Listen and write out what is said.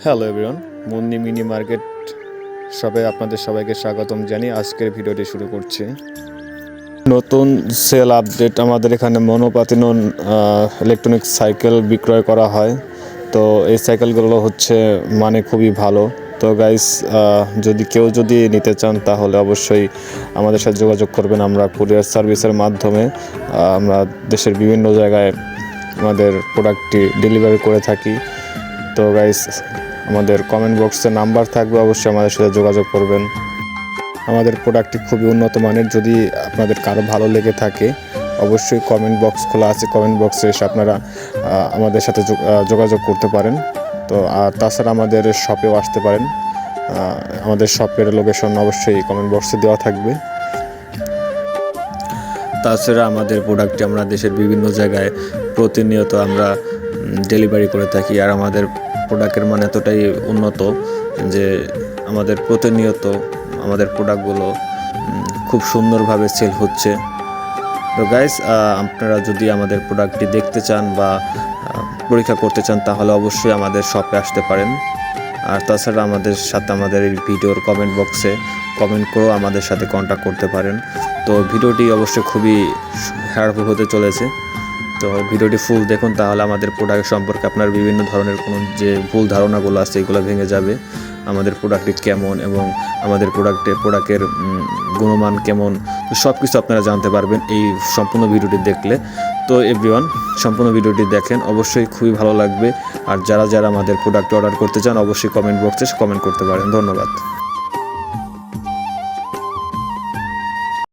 Hello everyone, Munni mini market শপে আপনাদের সবাইকে স্বাগতম জানিয়ে আজকের ভিডিওটি শুরু করছি। নতুন সেল আপডেট, আমাদের এখানে মনোপাতিনন ইলেকট্রনিক সাইকেল বিক্রয় করা হয়। তো এই সাইকেলগুলো হচ্ছে মানে খুবই ভালো। তো গাইস, যদি নিতে চান তাহলে অবশ্যই আমাদের সাথে যোগাযোগ করবেন। আমরা কুরিয়ার সার্ভিসের মাধ্যমে আমরা দেশের বিভিন্ন জায়গায় আমাদের প্রোডাক্টটি ডেলিভারি করে থাকি। তো গাইস, আমাদের কমেন্ট বক্সে নাম্বার থাকবে, অবশ্যই আমাদের সাথে যোগাযোগ করবেন। আমাদের প্রোডাক্টটি খুবই উন্নত মানের। যদি আপনাদের কারো ভালো লেগে থাকে অবশ্যই কমেন্ট বক্স খোলা আছে, কমেন্ট বক্সে এসে আপনারা আমাদের সাথে যোগাযোগ করতে পারেন। তো আর তাছাড়া আমাদের শপেও আসতে পারেন। আমাদের শপের লোকেশন অবশ্যই কমেন্ট বক্সে দেওয়া থাকবে। তাছাড়া আমাদের প্রোডাক্টটি আমরা দেশের বিভিন্ন জায়গায় প্রতিনিয়ত আমরা ডেলিভারি করে থাকি। আর আমাদের প্রোডাক্টের মান এতটাই উন্নত যে আমাদের প্রতিনিয়ত আমাদের প্রোডাক্টগুলো খুব সুন্দরভাবে সেল হচ্ছে। তো গাইস, আপনারা যদি আমাদের প্রোডাক্টটি দেখতে চান বা পরীক্ষা করতে চান তাহলে অবশ্যই আমাদের শপে আসতে পারেন। আর তাছাড়া আমাদের সাথে আমাদের এই ভিডিওর কমেন্ট বক্সে কমেন্ট করেও আমাদের সাথে কন্ট্যাক্ট করতে পারেন। তো ভিডিওটি অবশ্যই খুবই হেল্পফুল হতে চলেছে। তো ভিডিওটি ফুল দেখুন, তাহলে আমাদের প্রোডাক্ট সম্পর্কে আপনার বিভিন্ন ধরনের কোনো যে ভুল ধারণাগুলো আছে এগুলো ভেঙে যাবে। আমাদের প্রোডাক্টটি কেমন এবং আমাদের প্রোডাক্টের গুণমান কেমন, সব কিছু আপনারা জানতে পারবেন এই সম্পূর্ণ ভিডিওটি দেখলে। তো এভরিওয়ান, সম্পূর্ণ ভিডিওটি দেখেন, অবশ্যই খুবই ভালো লাগবে। আর যারা আমাদের প্রোডাক্ট অর্ডার করতে চান অবশ্যই কমেন্ট বক্সে কমেন্ট করতে পারেন। ধন্যবাদ।